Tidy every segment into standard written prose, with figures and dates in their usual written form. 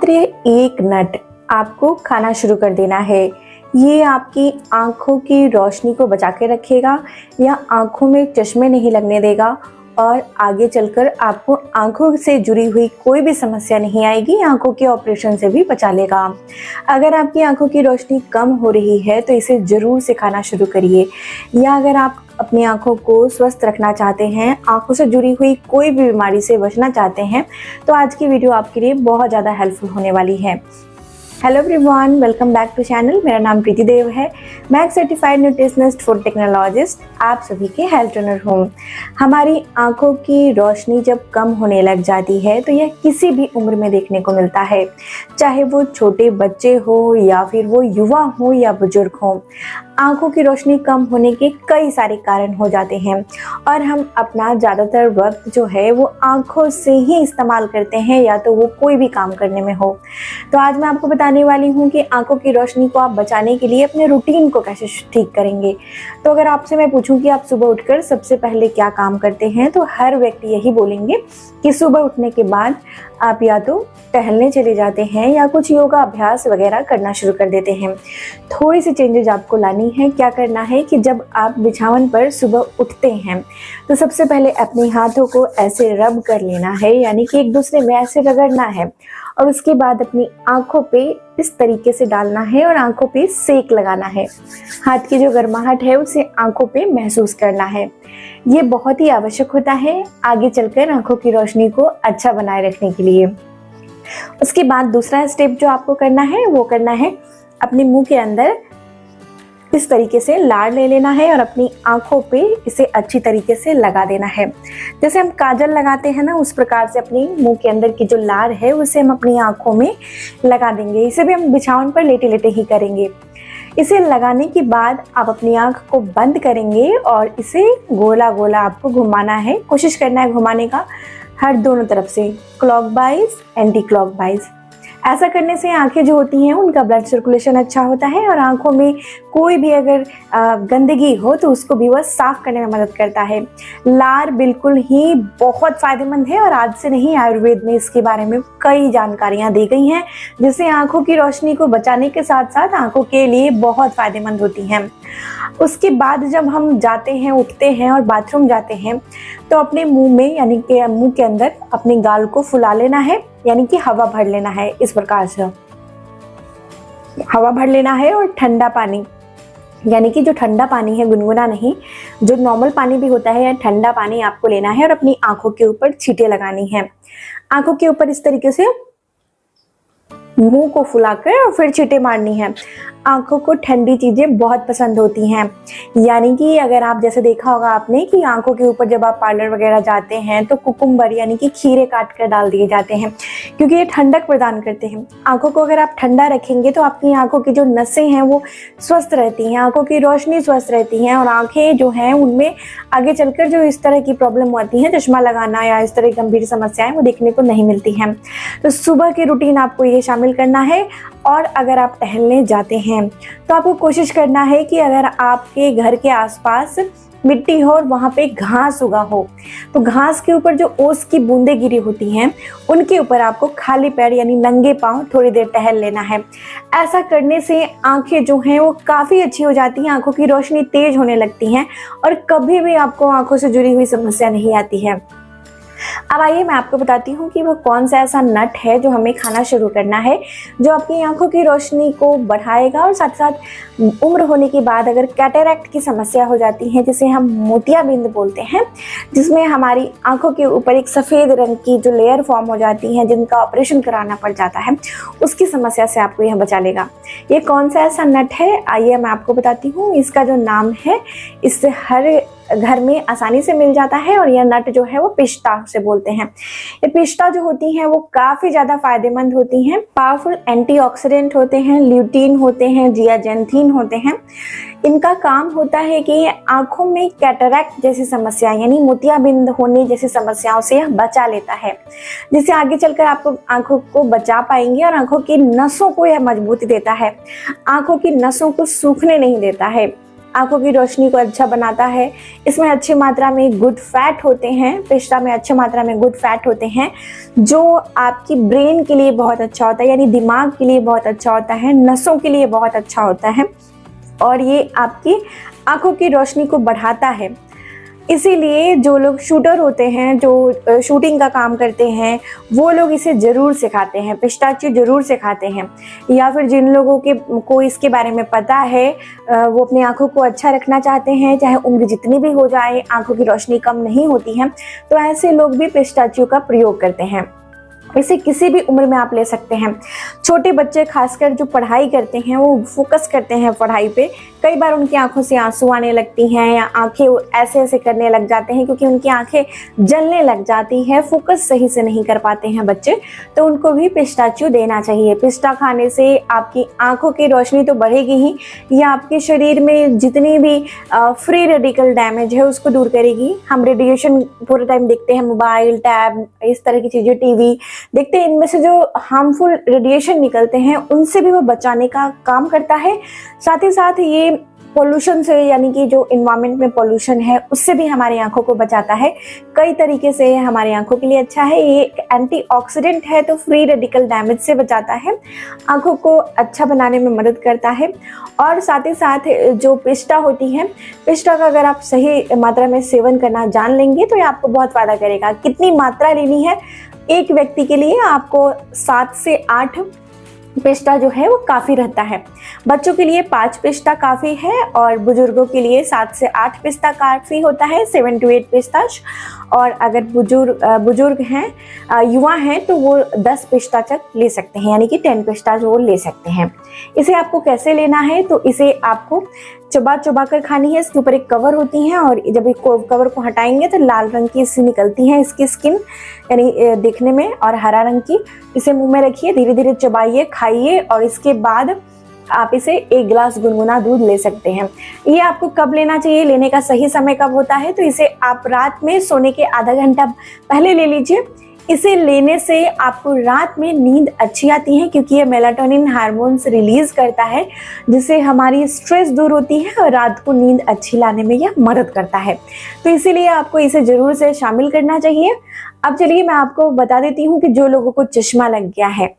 मात्र एक नट आपको खाना शुरू कर देना है। ये आपकी आँखों की रोशनी को बचा के रखेगा या आँखों में चश्मे नहीं लगने देगा और आगे चलकर आपको आँखों से जुड़ी हुई कोई भी समस्या नहीं आएगी, आँखों के ऑपरेशन से भी बचा लेगा। अगर आपकी आँखों की रोशनी कम हो रही है तो इसे ज़रूर से खाना शुरू करिए। या अगर आप अपनी आँखों को स्वस्थ रखना चाहते हैं, आँखों से जुड़ी हुई कोई भी बीमारी से बचना चाहते हैं, तो आज की वीडियो आपके लिए बहुत ज़्यादा हेल्पफुल होने वाली है। Hello everyone, welcome back to channel. मेरा नाम प्रीति देव है। मैं एक सर्टिफाइड न्यूट्रिशनिस्ट, फूड टेक्नोलॉजिस्ट, आप सभी के हेल्थ ट्रेनर हूँ। हमारी आंखों की रोशनी जब कम होने लग जाती है तो यह किसी भी उम्र में देखने को मिलता है, चाहे वो छोटे बच्चे हो या फिर वो युवा हो या बुजुर्ग हो। आंखों की रोशनी कम होने के कई सारे कारण हो जाते हैं और हम अपना ज़्यादातर वक्त जो है वो आंखों से ही इस्तेमाल करते हैं, या तो वो कोई भी काम करने में हो। तो आज मैं आपको बताने वाली हूँ कि आंखों की रोशनी को आप बचाने के लिए अपने रूटीन को कैसे ठीक करेंगे। तो अगर आपसे मैं पूछूं कि आप सुबह उठकर सबसे पहले क्या काम करते हैं, तो हर व्यक्ति यही बोलेंगे कि सुबह उठने के बाद आप या तो टहलने चले जाते हैं या कुछ योगा अभ्यास वगैरह करना शुरू कर देते हैं। थोड़ी सी चेंजेस आपको लानी है। क्या करना है कि जब आप बिछावन पर सुबह उठते हैं तो सबसे पहले अपने हाथों को ऐसे रब कर लेना है, यानी कि एक दूसरे में ऐसे रगड़ना है, और उसके बाद अपनी आंखों पे इस तरीके से डालना है और आंखों पे सेक लगाना है। हाथ की जो गर्माहट है उसे आंखों पे महसूस करना है। ये बहुत ही आवश्यक होता है आगे चलकर आंखों की रोशनी को अच्छा बनाए रखने के लिए। उसके बाद दूसरा स्टेप जो आपको करना है वो करना है अपने मुंह के अंदर इस तरीके से लार ले लेना है और अपनी आंखों पे इसे अच्छी तरीके से लगा देना है। जैसे हम काजल लगाते हैं ना, उस प्रकार से अपनी मुंह के अंदर की जो लार है उसे हम अपनी आंखों में लगा देंगे। इसे भी हम बिछावन पर लेटे लेटे ही करेंगे। इसे लगाने के बाद आप अपनी आंख को बंद करेंगे और इसे गोला गोला आपको घुमाना है। कोशिश करना है घुमाने का हर दोनों तरफ से, क्लॉकवाइज, एंटी क्लॉकवाइज। ऐसा करने से आंखें जो होती हैं उनका ब्लड सर्कुलेशन अच्छा होता है और आंखों में कोई भी अगर गंदगी हो तो उसको भी वह साफ करने में मदद करता है। लार बिल्कुल ही बहुत फायदेमंद है और आज से नहीं, आयुर्वेद में इसके बारे में कई जानकारियां दी गई हैं, जिससे आंखों की रोशनी को बचाने के साथ साथ आंखों के लिए बहुत फायदेमंद होती हैं। उसके बाद जब हम जाते हैं, उठते हैं और बाथरूम जाते हैं तो अपने मुंह में, यानी कि मुंह के अंदर अपने गाल को फुला लेना है, यानी कि हवा भर लेना है। इस प्रकार से हवा भर लेना है और ठंडा पानी, यानी कि जो ठंडा पानी है, गुनगुना नहीं, जो नॉर्मल पानी भी होता है, या ठंडा पानी आपको लेना है और अपनी आंखों के ऊपर छींटे लगानी है। आंखों के ऊपर इस तरीके से मुंह को फुलाकर और फिर छींटे मारनी है। आंखों को ठंडी चीजें बहुत पसंद होती हैं, यानी कि अगर आप जैसे देखा होगा आपने कि आंखों के ऊपर जब आप पार्लर वगैरह जाते हैं तो कुकुम्बर यानी कि खीरे काट कर डाल दिए जाते हैं, क्योंकि ये ठंडक प्रदान करते हैं। आंखों को अगर आप ठंडा रखेंगे तो आपकी आंखों की जो नसें हैं वो स्वस्थ रहती हैं, आंखों की रोशनी स्वस्थ रहती हैं और आंखें जो हैं उनमें आगे चलकर जो इस तरह की प्रॉब्लम आती है, चश्मा लगाना या इस तरह की गंभीर समस्याएं, वो देखने को नहीं मिलती हैं। तो सुबह की रूटीन आपको ये शामिल करना है। और अगर आप टहलने जाते हैं तो आपको कोशिश करना है कि अगर आपके घर के आसपास मिट्टी हो और वहाँ पे घास उगा हो तो घास के ऊपर जो ओस की बूंदें गिरी होती हैं उनके ऊपर आपको खाली पैर यानी नंगे पांव थोड़ी देर टहल लेना है। ऐसा करने से आंखें जो हैं वो काफ़ी अच्छी हो जाती हैं, आंखों की रोशनी तेज होने लगती हैं और कभी भी आपको आंखों से जुड़ी हुई समस्या नहीं आती है। अब आइए मैं आपको बताती हूँ कि वो कौन सा ऐसा नट है जो हमें खाना शुरू करना है, जो आपकी आंखों की रोशनी को बढ़ाएगा और साथ साथ उम्र होने के बाद अगर कैटरैक्ट की समस्या हो जाती है, जिसे हम मोतियाबिंद बोलते हैं, जिसमें हमारी आंखों के ऊपर एक सफ़ेद रंग की जो लेयर फॉर्म हो जाती है, जिनका ऑपरेशन कराना पड़ जाता है, उसकी समस्या से आपको यह बचा लेगा। ये कौन सा ऐसा नट है, आइए मैं आपको बताती हूँ। इसका जो नाम है, इससे हर घर में आसानी से मिल जाता है और यह नट जो है वो पिस्ता से बोलते हैं। ये पिस्ता जो होती हैं वो काफ़ी ज़्यादा फायदेमंद होती हैं, पावरफुल एंटीऑक्सीडेंट होते हैं, ल्यूटीन होते हैं, जियाजेंथीन होते हैं। इनका काम होता है कि आंखों में कैटरैक्ट जैसी समस्याएं यानी मोतियाबिंद होने जैसी समस्याओं से यह बचा लेता है, जिससे आगे चलकर आपको आंखों को बचा पाएंगे और आंखों की नसों को यह मजबूती देता है, आंखों की नसों को सूखने नहीं देता है। आंखों की रोशनी को अच्छा बनाता है। इसमें अच्छी मात्रा में गुड फैट होते हैं, पिस्ता में अच्छी मात्रा में गुड फैट होते हैं जो आपकी ब्रेन के लिए बहुत अच्छा होता है, यानी दिमाग के लिए बहुत अच्छा होता है, नसों के लिए बहुत अच्छा होता है और ये आपकी आंखों की रोशनी को बढ़ाता है। इसीलिए जो लोग शूटर होते हैं, जो शूटिंग का काम करते हैं, वो लोग इसे ज़रूर से खाते हैं, पिस्ताचियो ज़रूर से खाते हैं। या फिर जिन लोगों को इसके बारे में पता है, वो अपनी आंखों को अच्छा रखना चाहते हैं, चाहे उम्र जितनी भी हो जाए आंखों की रोशनी कम नहीं होती है, तो ऐसे लोग भी पिस्ताचियो का प्रयोग करते हैं। इसे किसी भी उम्र में आप ले सकते हैं। छोटे बच्चे खासकर जो पढ़ाई करते हैं, वो फोकस करते हैं पढ़ाई पे, कई बार उनकी आंखों से आंसू आने लगती हैं या आंखें ऐसे ऐसे करने लग जाते हैं क्योंकि उनकी आंखें जलने लग जाती है, फोकस सही से नहीं कर पाते हैं बच्चे, तो उनको भी पिस्ताचियो देना चाहिए। पिस्ता खाने से आपकी आंखों की रोशनी तो बढ़ेगी ही, या आपके शरीर में जितनी भी फ्री रेडिकल डैमेज है उसको दूर करेगी। हम रेडिएशन पूरे टाइम देखते हैं, मोबाइल, टैब, इस तरह की चीज़ें, टीवी देखते हैं, इनमें से जो हार्मफुल रेडिएशन निकलते हैं उनसे भी वो बचाने का काम करता है। साथ ही साथ ये पोल्यूशन से, यानी कि जो इन्वायरमेंट में पोल्यूशन है उससे भी हमारी आंखों को बचाता है। कई तरीके से हमारी आंखों के लिए अच्छा है। ये एक एंटीऑक्सीडेंट है, तो फ्री रेडिकल डैमेज से बचाता है, आंखों को अच्छा बनाने में मदद करता है। और साथ ही साथ जो पिस्ता होती है, पिस्ता का अगर आप सही मात्रा में सेवन करना जान लेंगे तो ये आपको बहुत फ़ायदा करेगा। कितनी मात्रा लेनी है? एक व्यक्ति के लिए आपको 7 से 8 पिस्ता जो है वो काफ़ी रहता है। बच्चों के लिए 5 पिस्ता काफ़ी है और बुजुर्गों के लिए 7 से 8 पिस्ता काफ़ी होता है, 7 to 8 पिस्ताच। और अगर बुजुर्ग हैं, युवा हैं, तो वो 10 पिस्ता तक ले सकते हैं, यानी कि 10 पिस्ता वो ले सकते हैं। इसे आपको कैसे लेना है? तो इसे आपको चबा चबा कर खानी है। इसके ऊपर एक कवर होती है और जब एक कवर को हटाएंगे तो लाल रंग की इससे निकलती है इसकी स्किन, यानी देखने में, और हरा रंग की। इसे मुंह में रखिए, धीरे धीरे चबाइए, खाइए और इसके बाद आप इसे 1 गिलास गुनगुना दूध ले सकते हैं। ये आपको कब लेना चाहिए, लेने का सही समय कब होता है? तो इसे आप रात में सोने के आधा घंटा पहले ले लीजिए। इसे लेने से आपको रात में नींद अच्छी आती है क्योंकि ये मेलाटोनिन हार्मोन्स रिलीज करता है, जिससे हमारी स्ट्रेस दूर होती है और रात को नींद अच्छी लाने में यह मदद करता है। तो इसीलिए आपको इसे ज़रूर से शामिल करना चाहिए। अब चलिए मैं आपको बता देती हूँ कि जो लोगों को चश्मा लग गया है,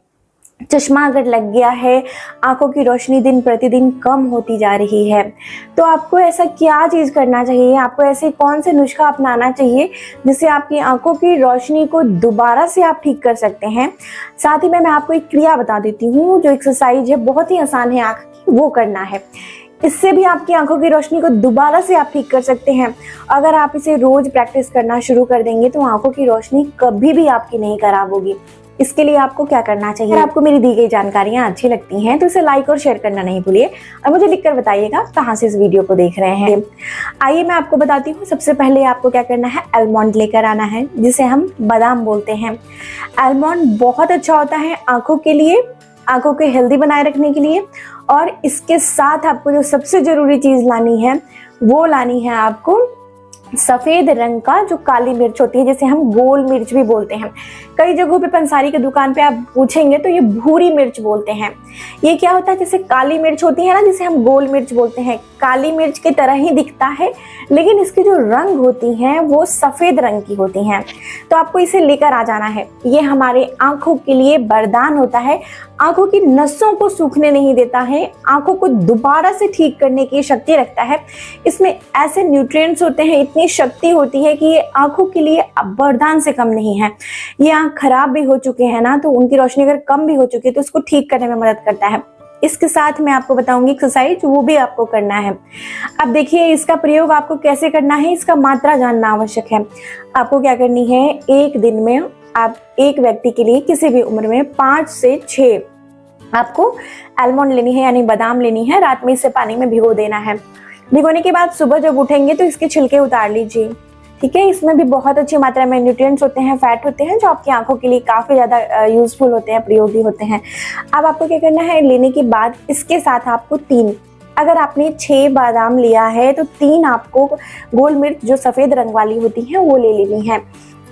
चश्मा अगर लग गया है, आंखों की रोशनी दिन प्रतिदिन कम होती जा रही है, तो आपको ऐसा क्या चीज़ करना चाहिए, आपको ऐसे कौन से नुस्खा अपनाना चाहिए जिससे आपकी आंखों की रोशनी को दोबारा से आप ठीक कर सकते हैं। साथ ही में मैं आपको एक क्रिया बता देती हूँ, जो एक्सरसाइज है, बहुत ही आसान है आँख की, वो करना है। इससे भी आपकी आंखों की रोशनी को दोबारा से आप ठीक कर सकते हैं। अगर आप इसे रोज प्रैक्टिस करना शुरू कर देंगे तो आंखों की रोशनी कभी भी आपकी नहीं खराब होगी। इसके लिए आपको क्या करना चाहिए? अगर आपको मेरी दी गई जानकारियां अच्छी लगती हैं तो इसे लाइक और शेयर करना नहीं भूलिए और मुझे लिखकर बताइएगा कहाँ से इस वीडियो को देख रहे हैं। आइए मैं आपको बताती हूँ। सबसे पहले आपको क्या करना है, आलमंड लेकर आना है, जिसे हम बादाम बोलते हैं। आलमंड बहुत अच्छा होता है आंखों के लिए, आंखों को हेल्दी बनाए रखने के लिए। और इसके साथ आपको जो सबसे ज़रूरी चीज़ लानी है, वो लानी है आपको सफ़ेद रंग का जो काली मिर्च होती है, जिसे हम गोल मिर्च भी बोलते हैं। कई जगहों पे पंसारी की दुकान पे आप पूछेंगे तो ये भूरी मिर्च बोलते हैं। ये क्या होता है, जैसे काली मिर्च होती है ना, जिसे हम गोल मिर्च बोलते हैं, काली मिर्च की तरह ही दिखता है, लेकिन इसकी जो रंग होती हैं वो सफ़ेद रंग की होती हैं। तो आपको इसे लेकर आ जाना है। ये हमारे आँखों के लिए वरदान होता है, आँखों की नसों को सूखने नहीं देता है, आँखों को दोबारा से ठीक करने की शक्ति रखता है। इसमें ऐसे न्यूट्रिएंट्स होते हैं, इतनी शक्ति होती है कि ये आँखों के लिए वरदान से कम नहीं है। ये आँख खराब भी हो चुके हैं ना, तो उनकी रोशनी अगर कम भी हो चुकी है तो उसको ठीक करने में मदद करता है। इसके साथ मैं आपको बताऊंगी एक्सरसाइज, वो भी आपको करना है। अब देखिए इसका प्रयोग आपको कैसे करना है, इसका मात्रा जानना आवश्यक है। आपको क्या करनी है, एक दिन में आप एक व्यक्ति के लिए किसी भी उम्र में 5 से 6 आपको आलमंड लेनी है, यानी बादाम लेनी है। रात में इसे पानी में भिगो देना है। भिगोने के बाद सुबह जब उठेंगे तो इसके छिलके उतार लीजिए, ठीक है। इसमें भी बहुत अच्छी मात्रा में न्यूट्रिएंट्स होते हैं, फैट होते हैं, जो आपकी आंखों के लिए काफ़ी ज़्यादा यूजफुल होते हैं, प्रयोगी होते हैं। अब आपको क्या करना है, लेने के बाद इसके साथ आपको 3, अगर आपने 6 बादाम लिया है तो 3 आपको गोल मिर्च जो सफ़ेद रंग वाली होती हैं वो ले लेनी है।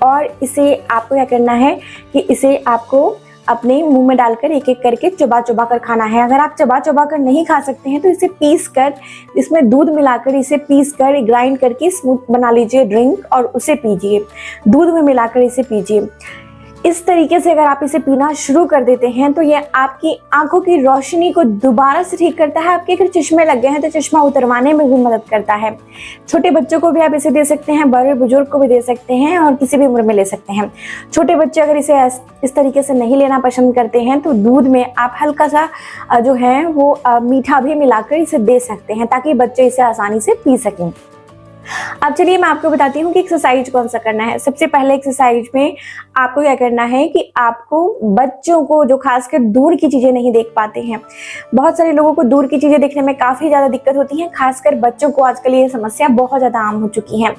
और इसे आपको क्या करना है कि इसे आपको अपने मुंह में डालकर एक एक करके चबा चबा कर खाना है। अगर आप चबा चबा कर नहीं खा सकते हैं तो इसे पीस कर, इसमें दूध मिलाकर इसे पीस कर ग्राइंड करके स्मूथ बना लीजिए ड्रिंक और उसे पीजिए, दूध में मिलाकर इसे पीजिए। इस तरीके से अगर आप इसे पीना शुरू कर देते हैं तो ये आपकी आंखों की रोशनी को दोबारा से ठीक करता है। आपके अगर चश्मे लग गए हैं तो चश्मा उतरवाने में भी मदद करता है। छोटे बच्चों को भी आप इसे दे सकते हैं, बड़े बुजुर्ग को भी दे सकते हैं और किसी भी उम्र में ले सकते हैं। छोटे बच्चे अगर इसे इस तरीके से नहीं लेना पसंद करते हैं तो दूध में आप हल्का सा जो है वो मीठा भी मिलाकर इसे दे सकते हैं ताकि बच्चे इसे आसानी से पी सकें। अब चलिए मैं आपको बताती हूँ कि एक्सरसाइज कौन सा करना है। सबसे पहले एक्सरसाइज में आपको क्या करना है कि आपको बच्चों को जो खासकर दूर की चीज़ें नहीं देख पाते हैं, बहुत सारे लोगों को दूर की चीज़ें देखने में काफ़ी ज़्यादा दिक्कत होती है, खासकर बच्चों को आजकल ये समस्या बहुत ज़्यादा आम हो चुकी है,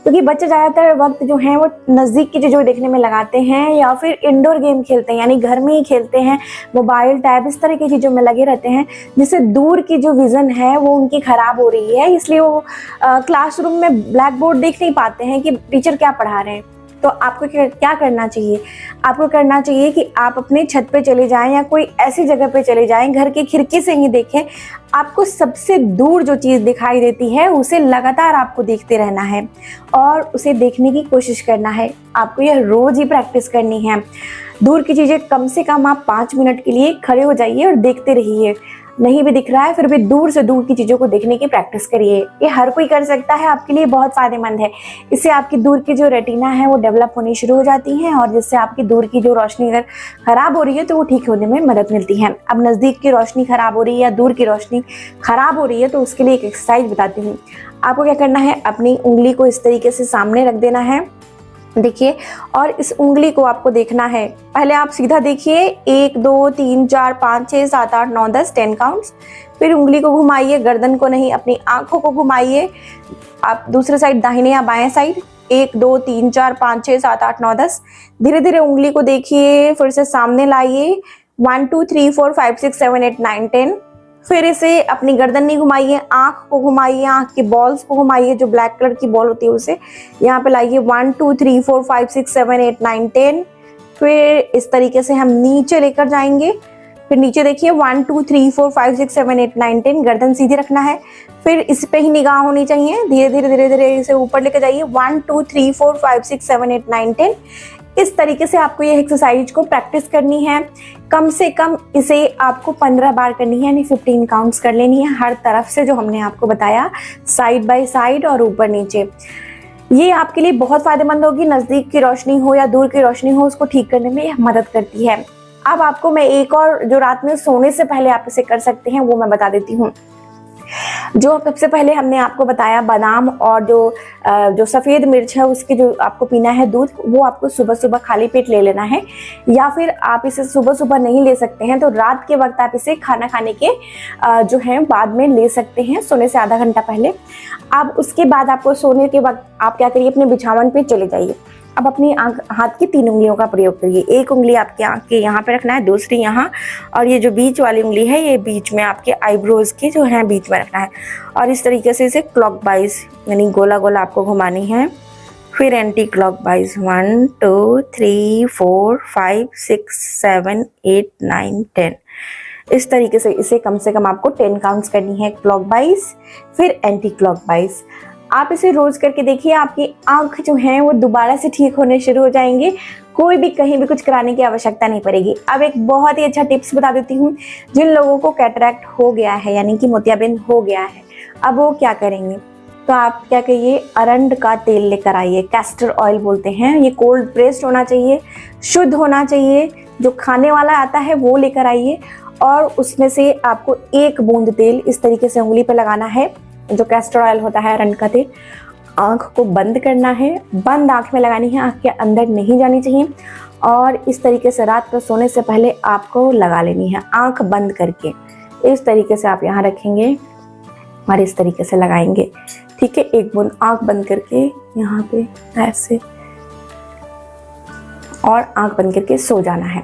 क्योंकि बच्चे ज़्यादातर वक्त जो है वो नज़दीक की चीज़ों देखने में लगाते हैं या फिर इंडोर गेम खेलते हैं, यानी घर में ही खेलते हैं, मोबाइल टैब इस तरह की चीज़ों में लगे रहते हैं, जिससे दूर की जो विज़न है वो उनकी ख़राब हो रही है। इसलिए वो क्लासरूम में ब्लैक बोर्ड देख नहीं पाते हैं कि टीचर क्या पढ़ा रहे हैं। तो आपको क्या करना चाहिए, आपको करना चाहिए कि आप अपने छत पे चले जाएं या कोई ऐसी जगह पे चले जाएं, घर की खिड़की से ही देखें। आपको सबसे दूर जो चीज़ दिखाई देती है उसे लगातार आपको देखते रहना है और उसे देखने की कोशिश करना है। आपको यह रोज़ ही प्रैक्टिस करनी है। दूर की चीज़ें कम से कम आप 5 मिनट के लिए खड़े हो जाइए और देखते रहिए। नहीं भी दिख रहा है फिर भी दूर से दूर की चीज़ों को देखने की प्रैक्टिस करिए। ये हर कोई कर सकता है, आपके लिए बहुत फ़ायदेमंद है। इससे आपकी दूर की जो रेटिना है वो डेवलप होनी शुरू हो जाती है और जिससे आपकी दूर की जो रोशनी अगर ख़राब हो रही है तो वो ठीक होने में मदद मिलती है। अब नज़दीक की रोशनी ख़राब हो रही है या दूर की रोशनी ख़राब हो रही है तो उसके लिए एक एक्सरसाइज बताती हूँ। आपको क्या करना है, अपनी उंगली को इस तरीके से सामने रख देना है, देखिए, और इस उंगली को आपको देखना है। पहले आप सीधा देखिए, 1 2 3 4 5 6 7 8 9 10 10 काउंट्स। फिर उंगली को घुमाइए, गर्दन को नहीं, अपनी आंखों को घुमाइए। आप दूसरे साइड दाहिने या बाएं साइड 1 2 3 4 5 6 7 8 9 10। धीरे धीरे उंगली को देखिए, फिर से सामने लाइए। 1 2 3 4 5 6 7 8 9 10। फिर इसे अपनी गर्दन नहीं घुमाइए, आंख को घुमाइए, आंख की बॉल्स को घुमाइए, जो ब्लैक कलर की बॉल होती है उसे यहाँ पे लाइए। 1 2 3 4 5 6 7 8 9 10। फिर इस तरीके से हम नीचे लेकर जाएंगे। फिर नीचे देखिए 1 2 3 4 5 6 7 8 9 10। गर्दन सीधी रखना है, फिर इस पे ही निगाह होनी चाहिए। धीरे धीरे धीरे धीरे इसे ऊपर लेकर जाइए। 1 2 3 4 5 6 7 8 9 10। इस तरीके से आपको ये एक्सरसाइज को प्रैक्टिस करनी है। कम से कम इसे आपको 15 बार करनी है, यानी 15 काउंट्स कर लेनी है हर तरफ से, जो हमने आपको बताया, साइड बाय साइड और ऊपर नीचे। ये आपके लिए बहुत फायदेमंद होगी। नज़दीक की रोशनी हो या दूर की रोशनी हो, उसको ठीक करने में यह मदद करती है। अब आपको मैं एक और जो रात में सोने से पहले आप इसे कर सकते हैं वो मैं बता देती हूँ। जो सबसे पहले हमने आपको बताया, बादाम और जो सफ़ेद मिर्च है उसके जो आपको पीना है दूध, वो आपको सुबह सुबह खाली पेट ले लेना है। या फिर आप इसे सुबह सुबह नहीं ले सकते हैं तो रात के वक्त आप इसे खाना खाने के जो है बाद में ले सकते हैं, सोने से आधा घंटा पहले। अब उसके बाद आपको सोने के वक्त आप क्या करिए, अपने बिछावन पे चले जाइए। अब अपनी हाथ की 3 उंगलियों का प्रयोग करिए। एक उंगली आपके आँख के यहाँ पे रखना है, दूसरी यहाँ, और ये जो बीच वाली उंगली है ये बीच में आपके आईब्रोज के जो है बीच में रखना है। और इस तरीके से इसे क्लॉकवाइज यानी गोला गोला आपको घुमानी है। फिर एंटी क्लॉकवाइज 1 2 3 4 5 6 7 8 9 10। इस तरीके से कम आपको 10 काउंट्स करनी है, क्लॉकवाइज फिर एंटी क्लॉकवाइज। आप इसे रोज करके देखिए, आपकी आंख जो है वो दोबारा से ठीक होने शुरू हो जाएंगे। कोई भी कहीं भी कुछ कराने की आवश्यकता नहीं पड़ेगी। अब एक बहुत ही अच्छा टिप्स बता देती हूँ। जिन लोगों को कैटरैक्ट हो गया है यानी कि मोतियाबिंद हो गया है, अब वो क्या करेंगे, तो आप क्या करिए, अरंड का तेल लेकर आइए, कैस्टर ऑयल बोलते हैं। ये कोल्ड प्रेस्ड होना चाहिए, शुद्ध होना चाहिए, जो खाने वाला आता है वो लेकर आइए। और उसमें से आपको 1 बूंद तेल इस तरीके से उंगली पर लगाना है, जो कैस्टर ऑयल होता है, अरंड का तेल। आँख को बंद करना है, बंद आँख में लगानी है, आँख के अंदर नहीं जानी चाहिए। और इस तरीके से रात को सोने से पहले आपको लगा लेनी है, आँख बंद करके। इस तरीके से आप यहाँ रखेंगे और इस तरीके से लगाएंगे, ठीक है। 1 बूंद आँख बंद करके यहाँ पे ऐसे और आंख बंद करके सो जाना है।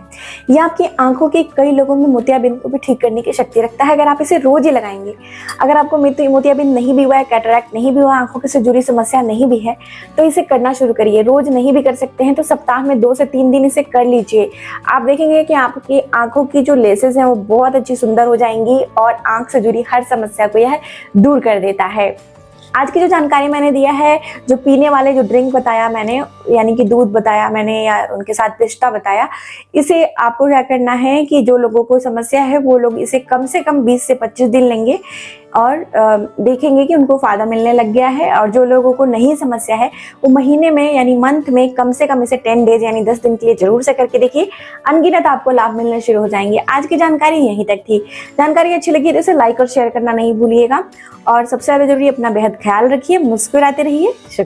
ये आपकी आंखों के कई लोगों में मोतियाबिंद को भी ठीक करने की शक्ति रखता है अगर आप इसे रोज ही लगाएंगे। अगर आपको मोतियाबिंद नहीं भी हुआ है, कैटरैक्ट नहीं भी हुआ, आंखों से जुड़ी समस्या नहीं भी है, तो इसे करना शुरू करिए। रोज नहीं भी कर सकते हैं तो सप्ताह में 2 से 3 दिन इसे कर लीजिए। आप देखेंगे कि आपकी आंखों की जो लेसेस हैं वो बहुत अच्छी सुंदर हो जाएंगी और आंख से जुड़ी हर समस्या को यह दूर कर देता है। आज की जो जानकारी मैंने दिया है, जो पीने वाले जो ड्रिंक बताया मैंने, यानी कि दूध बताया मैंने या उनके साथ पिस्ता बताया, इसे आपको क्या करना है कि जो लोगों को समस्या है वो लोग इसे कम से कम 20 से 25 दिन लेंगे और देखेंगे कि उनको फ़ायदा मिलने लग गया है। और जो लोगों को नहीं समस्या है वो महीने में यानी मंथ में कम से कम इसे 10 डेज यानी 10 दिन के लिए जरूर से करके देखिए, अनगिनत आपको लाभ मिलने शुरू हो जाएंगे। आज की जानकारी यहीं तक थी। जानकारी अच्छी लगी तो इसे लाइक और शेयर करना नहीं भूलिएगा और सबसे ज़्यादा जरूरी अपना बेहद ख्याल रखिए, मुस्कुराते रहिए।